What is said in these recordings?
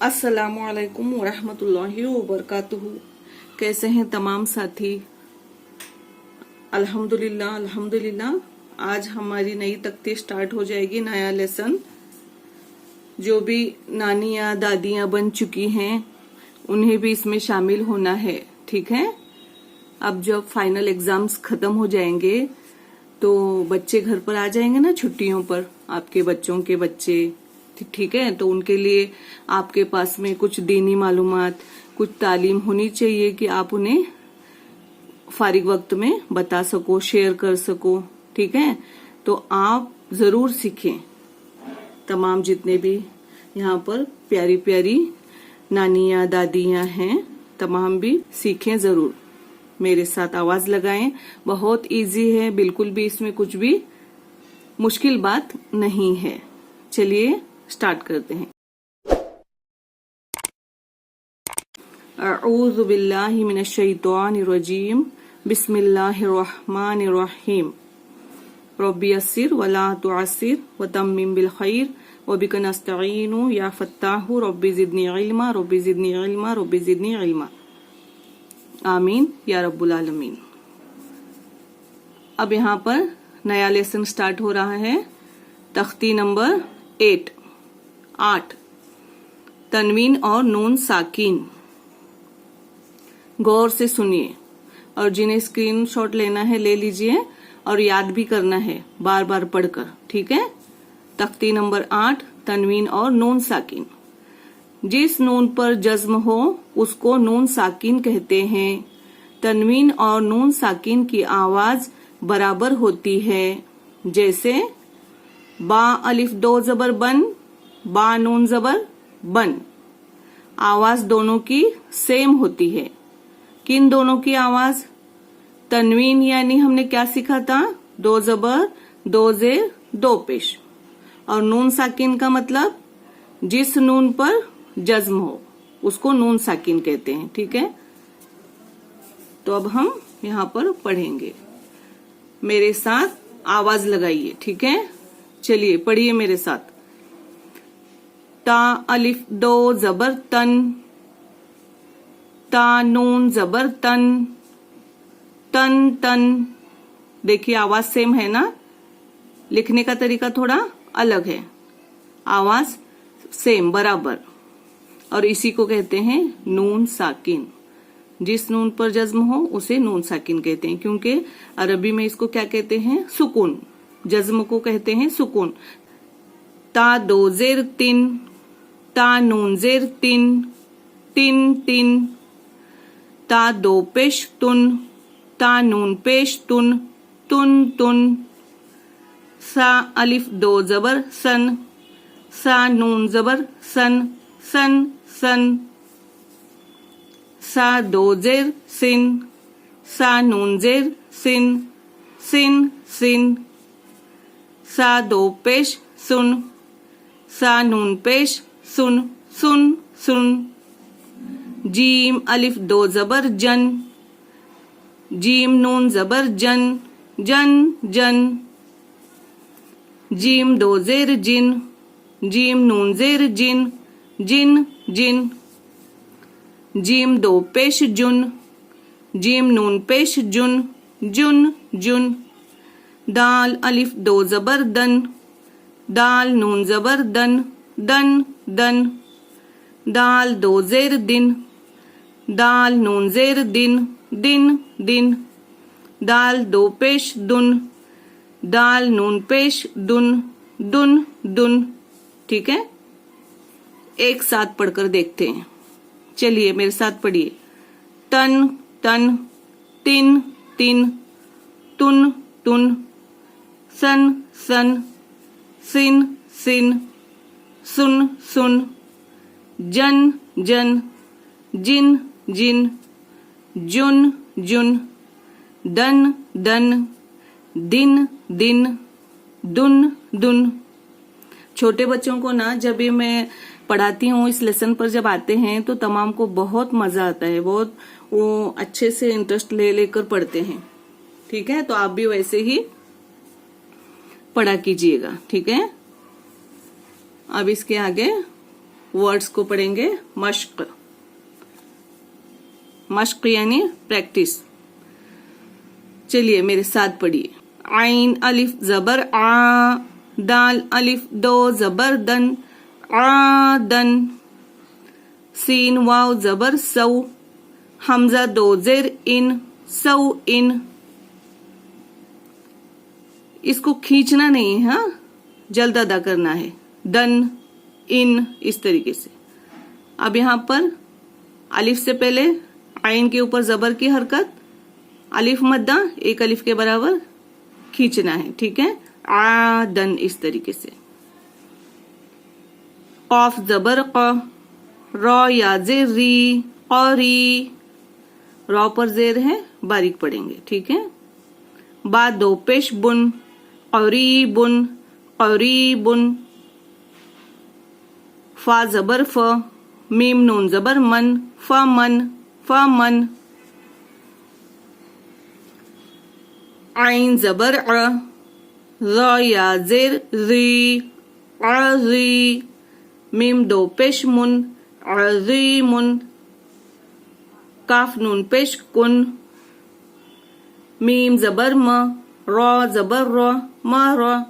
अस्सलामुअलैकुम वरहमतुल्लाहि वबरकातुहू। कैसे हैं तमाम साथी? अल्हम्दुलिल्लाह अल्हम्दुलिल्लाह। आज हमारी नई तख्ती स्टार्ट हो जाएगी, नया लेसन। जो भी नानियाँ दादियाँ बन चुकी हैं उन्हें भी इसमें शामिल होना है, ठीक है। अब जब फाइनल एग्जाम्स खत्म हो जाएंगे तो बच्चे घर पर आ जाएंगे ना छुट्टियों पर, आपके बच्चों के बच्चे, ठीक है। तो उनके लिए आपके पास में कुछ दीनी मालूमात, कुछ तालीम होनी चाहिए कि आप उन्हें फारिग वक्त में बता सको, शेयर कर सको, ठीक है। तो आप जरूर सीखें। तमाम जितने भी यहाँ पर प्यारी प्यारी नानियाँ दादियाँ हैं, तमाम भी सीखें जरूर। मेरे साथ आवाज लगाएं। बहुत इजी है, बिल्कुल भी इसमें कुछ भी मुश्किल बात नहीं है। चलिए स्टार्ट करते हैं। अऊज़ु बिल्लाहि मिनश शैतानिर रजीम। बिस्मिल्लाहिर रहमानिर रहीम। रब्बी यस्सिर वला तुअस्सिर वतम्मिम बिल खैर वबिका नस्तईनु या फत्ताहु रब्बी ज़िदनी इल्मा रब्बी ज़िदनी इल्मा रब्बी ज़िदनी इल्मा। आमीन या रब्बुल आलमीन। अब यहाँ पर नया लेसन स्टार्ट हो रहा है। तख्ती नंबर 8 तनवीन और नून साकिन। गौर से सुनिए और जिन्हें स्क्रीनशॉट लेना है ले लीजिए और याद भी करना है बार बार पढ़कर, ठीक है। तख्ती नंबर 8 तनवीन और नून साकिन। जिस नून पर जज्म हो उसको नून साकिन कहते हैं। तनवीन और नून साकिन की आवाज बराबर होती है। जैसे बा अलिफ दो जबर बन, बा नून जबर बन। आवाज दोनों की सेम होती है। किन दोनों की आवाज? तनवीन यानी हमने क्या सीखा था? दो जबर दो जेर दो पेश। और नून साकिन का मतलब जिस नून पर जज्म हो उसको नून साकिन कहते हैं, ठीक है। तो अब हम यहाँ पर पढ़ेंगे। मेरे साथ आवाज लगाइए, ठीक है। चलिए पढ़िए मेरे साथ। ता अलिफ दो जबर तन, ता नून जबर तन, तन तन। देखिए आवाज सेम है ना, लिखने का तरीका थोड़ा अलग है, आवाज सेम बराबर। और इसी को कहते हैं नून साकिन। जिस नून पर जज्म हो उसे नून साकिन कहते हैं, क्योंकि अरबी में इसको क्या कहते हैं? सुकून। जज्म को कहते हैं सुकून। ता दो जेर तिन, ता नून जेर तिन, तिन तिन। ता दो पेश तुन, ता नून पेश तुन, तुन तुन। सा अलिफ दो जबर सन, सा नून जबर सन, सन सन। सा दो जेर सिन, सा नून जेर सिन, सिन सिन। सा दो पेश सुन, सा नून पेश सुन, सुन सुन। जीम अलिफ दो जबर जन, जीम नून जबर जन, जन जन। जीम दो जेर जिन, जीम नून जेर जिन, जिन जिन। जीम दो पेश जुन, जीम नून पेश जुन, जुन जुन। दाल अलिफ दो जबर दन, दाल नून जबर दन, दन दन। दाल दो जेर दिन, दाल नून जेर दिन, दिन दिन। दाल दो पेश दुन, दाल नून पेश दुन, दुन दुन। ठीक है, एक साथ पढ़कर देखते हैं। चलिए मेरे साथ पढ़िए। तन तन, तिन तिन, तुन तुन, सन सन, सिन सिन, सुन सुन। जन जन, जिन जिन, जुन जुन। दन दन, दिन दिन, दुन दुन। छोटे बच्चों को ना जब भी मैं पढ़ाती हूँ इस लेसन पर जब आते हैं तो तमाम को बहुत मजा आता है, बहुत वो अच्छे से इंटरेस्ट ले लेकर पढ़ते हैं, ठीक है। तो आप भी वैसे ही पढ़ा कीजिएगा, ठीक है। अब इसके आगे वर्ड्स को पढ़ेंगे मश्क। मश्क यानी प्रैक्टिस। चलिए मेरे साथ पढ़िए। आइन अलिफ जबर आ, दाल अलिफ दो जबर दन, आदन। सीन वाव जबर सौ, हमजा दो जेर इन, सौ इन। इसको खींचना नहीं है, हाँ, जल्द अदा करना है। दन, इन, इस तरीके से। अब यहां पर अलिफ से पहले आइन के ऊपर जबर की हरकत, अलिफ मद्दा एक अलिफ के बराबर खींचना है, ठीक है। आदन, इस तरीके से। कौफ जबर क, रॉ या जेर री, कौरी। रॉ पर जेर है, बारीक पढ़ेंगे, ठीक है। बा दो पेश बुन, करीबुन, करीबुन। फा जबर फ, मीम नून जबर मन, फमन, फमन। आइन जबर अ, र या जेर री, अजी। मीम दो पेश मुन, अजीमुन। काफ नून पेश कुन, मीम जबर म, र जबर र, म र।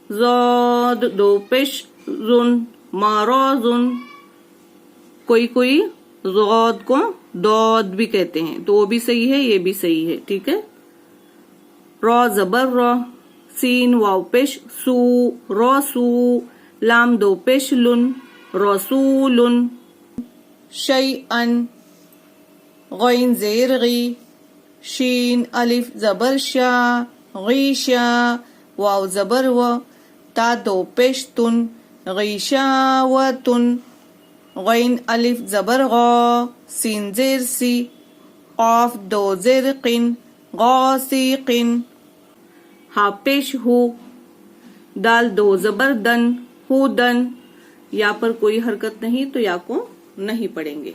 ज़ाद दो पेश जुन, माराजुन। कोई कोई ज़ाद को दौद भी कहते हैं, तो वो भी सही है, ये भी सही है, ठीक है। रॉ जबर रॉ, सीन वाव पेश सू, रॉसू। लाम दो पेश लुन, रसूलुन। शैअन, गैन जेर गी, शीन अलिफ जबर शा, गीशा। वाव जबर व, ता दो पेश तुन, गीशावतुन। गैन अलिफ जबर ग, सीन जेर सी, कॉफ दो जेर किन, गौसीकिन। हा पेश हु, दाल दो जबर दन, हुदन। या पर कोई हरकत नहीं, तो या को नहीं पढ़ेंगे,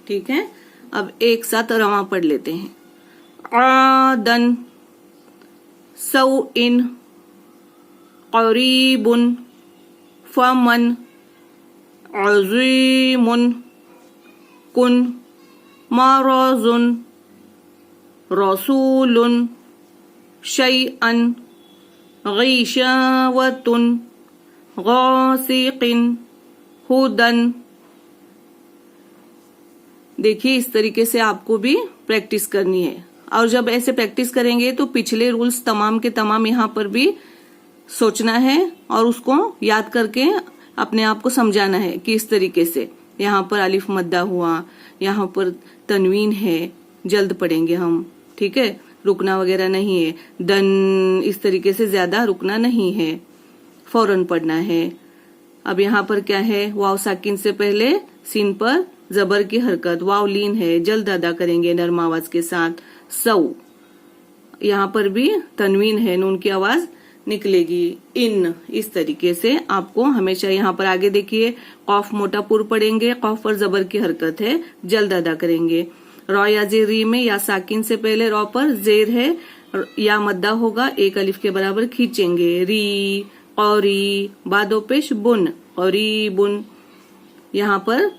ठीक है। अब एक साथ रवा पढ़ लेते हैं। आदन, सौ इन, करीबुन, फमन, अज़ीमुन, कुन, माराजुन, रसूलुन, शैअन, गीशावतुन, गौसीकिन, हुदन। देखिए इस तरीके से आपको भी प्रैक्टिस करनी है, और जब ऐसे प्रैक्टिस करेंगे तो पिछले रूल्स तमाम के तमाम यहाँ पर भी सोचना है और उसको याद करके अपने आप को समझाना है कि इस तरीके से यहाँ पर अलिफ मद्दा हुआ, यहाँ पर तनवीन है, जल्द पढ़ेंगे हम, ठीक है। रुकना वगैरह नहीं है, दन, इस तरीके से ज्यादा रुकना नहीं है, फौरन पढ़ना है। अब यहाँ पर क्या है, वाव साकिन से पहले सीन पर जबर की हरकत, वाव लीन है, जल्द अदा करेंगे नर्म आवाज के साथ। सौ, यहाँ पर भी तनवीन है, नून की आवाज निकलेगी। इन, इस तरीके से आपको हमेशा यहाँ पर आगे देखिए, कौफ मोटा पुर पढ़ेंगे, कौफ पर जबर की हरकत है, जल्द अदा करेंगे। रॉ या जेर री में या साकिन से पहले रॉ पर जेर है, या मद्दा होगा, एक अलिफ के बराबर खींचेंगे। री, कौरी, बादो पेश बुन, करीबुन। यहाँ पर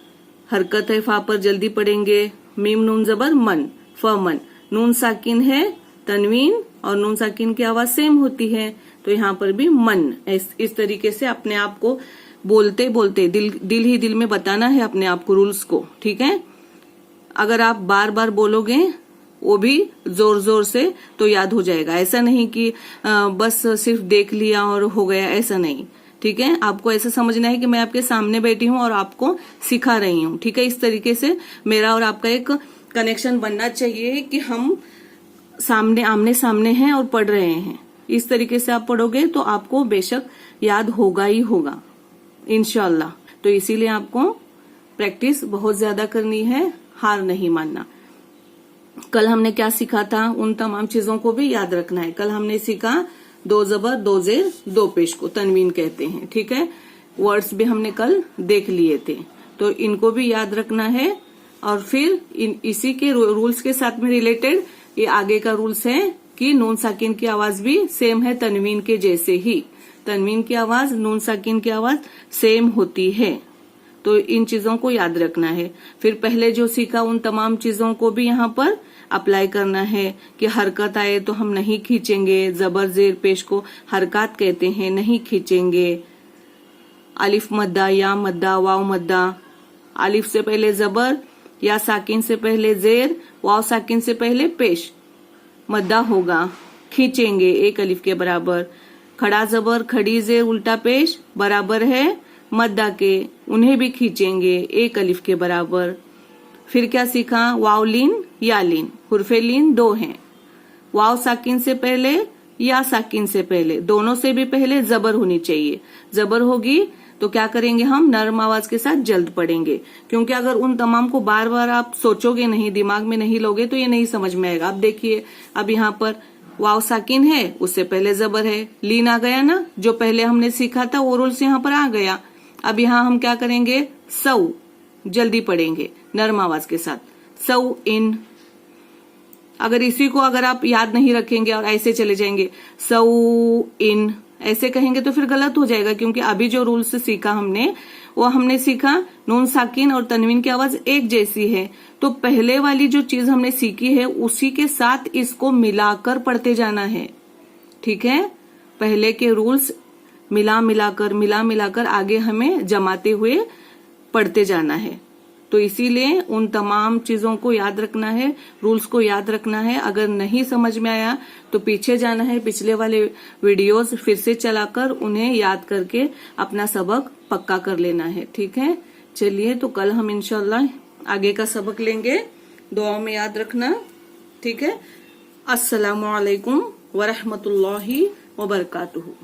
हरकत है, फा पर जल्दी पढ़ेंगे। मीम नून जबर मन, फमन। नून साकिन है, तनवीन और नून साकिन की आवाज सेम होती है, तो यहाँ पर भी मन। इस तरीके से अपने आप को बोलते बोलते दिल ही दिल में बताना है अपने आप को रूल्स को, ठीक है। अगर आप बार बार बोलोगे वो भी जोर जोर से, तो याद हो जाएगा। ऐसा नहीं कि बस सिर्फ देख लिया और हो गया, ऐसा नहीं, ठीक है। आपको ऐसा समझना है कि मैं आपके सामने बैठी हूँ और आपको सिखा रही हूँ, ठीक है। इस तरीके से मेरा और आपका एक कनेक्शन बनना चाहिए कि हम सामने आमने सामने हैं और पढ़ रहे हैं। इस तरीके से आप पढ़ोगे तो आपको बेशक याद होगा ही होगा, इंशाल्लाह। तो इसीलिए आपको प्रैक्टिस बहुत ज्यादा करनी है, हार नहीं मानना। कल हमने क्या सीखा था, उन तमाम चीजों को भी याद रखना है। कल हमने सीखा दो जबर दो जेर दो पेश को तनवीन कहते हैं, ठीक है। वर्ड्स भी हमने कल देख लिए थे, तो इनको भी याद रखना है। और फिर इसी के रूल्स के साथ में रिलेटेड ये आगे का रूल्स है कि नून साकिन की आवाज भी सेम है तनवीन के जैसे ही। तनवीन की आवाज, नून साकिन की आवाज सेम होती है। तो इन चीजों को याद रखना है। फिर पहले जो सीखा उन तमाम चीजों को भी यहाँ पर अप्लाई करना है कि हरकत आए तो हम नहीं खींचेंगे, जबर जेर पेश को हरकत कहते हैं, नहीं खींचेंगे। अलिफ मद्दा, या मद्दा, वाव मद्दा, अलिफ से पहले जबर, या साकिन से पहले जेर, वाव साकिन से पहले पेश, मद्दा होगा, खींचेंगे एक अलिफ के बराबर। खड़ा जबर, खड़ी जेर, उल्टा पेश बराबर है मद्दा के, उन्हें भी खींचेंगे एक अलिफ के बराबर। फिर क्या सीखा, वाव लीन, या लीन, हुर्फे लीन दो हैं, वाव साकिन से पहले, या साकिन से पहले, दोनों से भी पहले जबर होनी चाहिए। जबर होगी तो क्या करेंगे, हम नरम आवाज के साथ जल्द पढ़ेंगे, क्योंकि अगर उन तमाम को बार बार आप सोचोगे नहीं, दिमाग में नहीं लोगे तो ये नहीं समझ में आएगा। अब देखिए, अब यहाँ पर वाव साकिन है, उससे पहले जबर है, लीन आ गया ना, जो पहले हमने सीखा था वो रूल्स यहाँ पर आ गया। अब यहाँ हम क्या करेंगे, सऊ, जल्दी पढ़ेंगे नरम आवाज के साथ, सऊ इन। अगर इसी को अगर आप याद नहीं रखेंगे और ऐसे चले जाएंगे सऊ इन, ऐसे कहेंगे तो फिर गलत हो जाएगा, क्योंकि अभी जो रूल्स सीखा हमने वो हमने सीखा नून साकिन और तनवीन की आवाज एक जैसी है, तो पहले वाली जो चीज हमने सीखी है उसी के साथ इसको मिलाकर पढ़ते जाना है। ठीक है, पहले के रूल्स मिला मिलाकर आगे हमें जमाते हुए पढ़ते जाना है। तो इसीलिए उन तमाम चीजों को याद रखना है, रूल्स को याद रखना है। अगर नहीं समझ में आया तो पीछे जाना है, पिछले वाले वीडियोस फिर से चलाकर उन्हें याद करके अपना सबक पक्का कर लेना है। ठीक है, चलिए तो कल हम इंशाल्लाह आगे का सबक लेंगे, दुआओं में याद रखना। ठीक है, अस्सलामु अलैकुम वरहमतुल्लाहि वबरकातुहू।